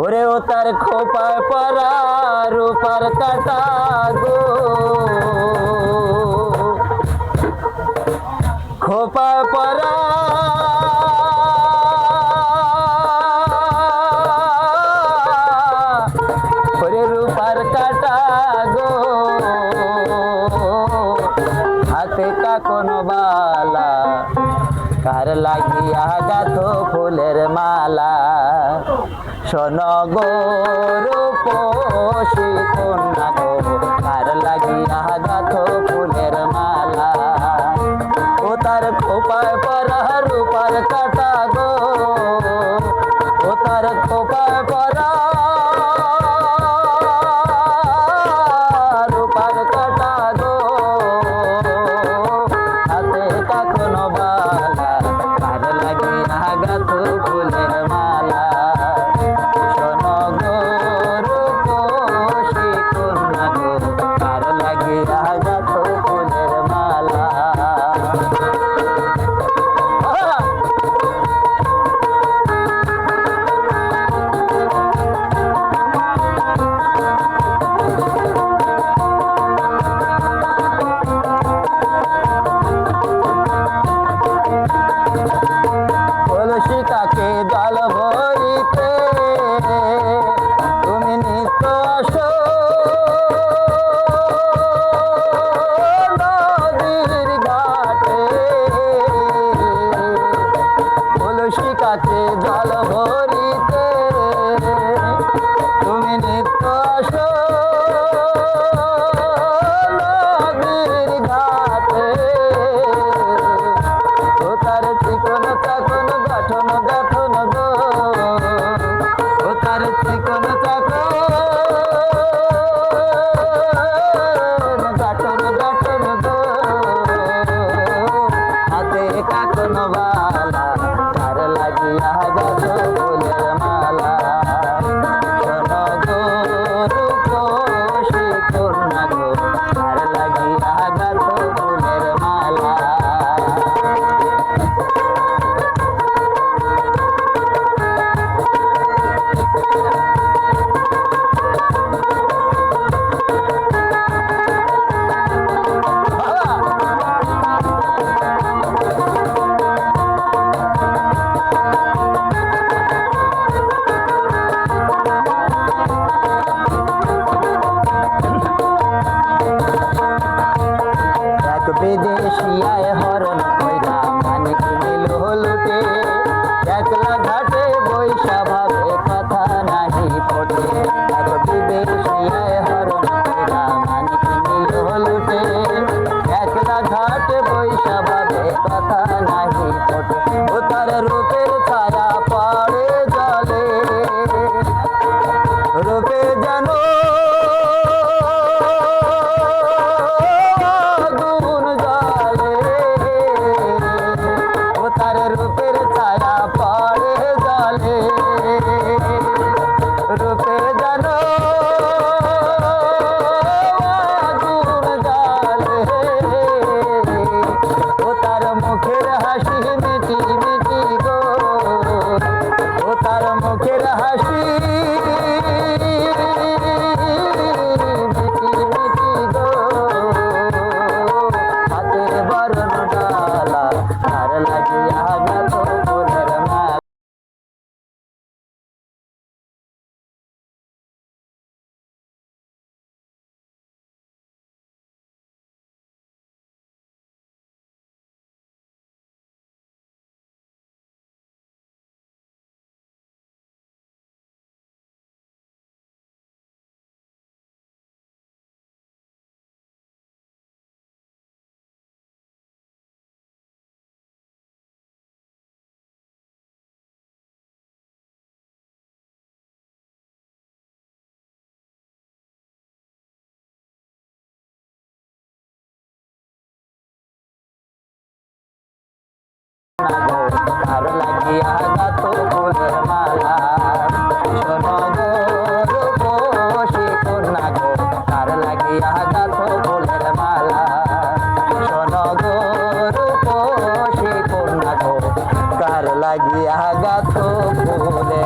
ওরে ও তার খোপায় পরা রূপার কাটা গো, খোপায় পরা ওরে রূপার কাটা গো, হাতে কাকন বালা কার লাগিয়া গাথো ফুলের মালা। শোনো গো রূপসী কন্যা গো, কার লাগিয়া গাথো ফুলের মালা। ও তার খোপায় পরা রূপার কাটা গো, ও তার খোপায় পরা রূপার কাটা গো, হাতে কাকন বালা কার লাগিয়া গাথো ফুলের মালা। শোনো গো রূপসী কন্যা গো, কার লাগিয়া গাথো ফুলের মালা। কলসিকাকে জল ভরিতে তুমি নিত্য আসো, নদীর ঘাটে কলসিকাকে জল ভরিতে তুমি নিত্য আসো, নদীর ঘাটে। ও তার চিকন চাকন গঠন গঠন গো, ও তার চিকন চাকন গঠন গঠন গো, হাতে কাকন বালা কার লাগিয়া গাথো ফুলের মালা। শোনো গো রূপসী কন্যা গো, কার লাগিয়া গাথো ফুলের মালা। এক বিদেশিয়ায় হরণ কইরা মানিক নিল লুটে, একলা ঘাটে বৈশা ভাবে কথা নাহি ফোটে। এক বিদেশিয়ায় হরণ কইরা মানিক নিল লুটে, একলা ঘাটে বৈশা ভাবে কথা নাহি ফোটে। ও তার রূপের ছায়া পড়ে জলে, রূপে যেন আগুন জ্বলে। ও তার রূপের ছায়া পড়ে জলে, রূপে যেন আগুন জ্বলে। ও তার মুখের হাসি মিটি মিটি গো, ও তার মুখের হাসি মিটি মিটি গো, হাতের বরণ ডালা কার লাগিয়া গাথো ফুলের মালা। কার লাগিয়া গাথো ফুলের মালা। শোনো গো রূপসী কন্যা গো, কার লাগিয়া গাথো ফুলের মালা। শোনো গো রূপসী কন্যা গো, কার লাগিয়া গাথো ফুলের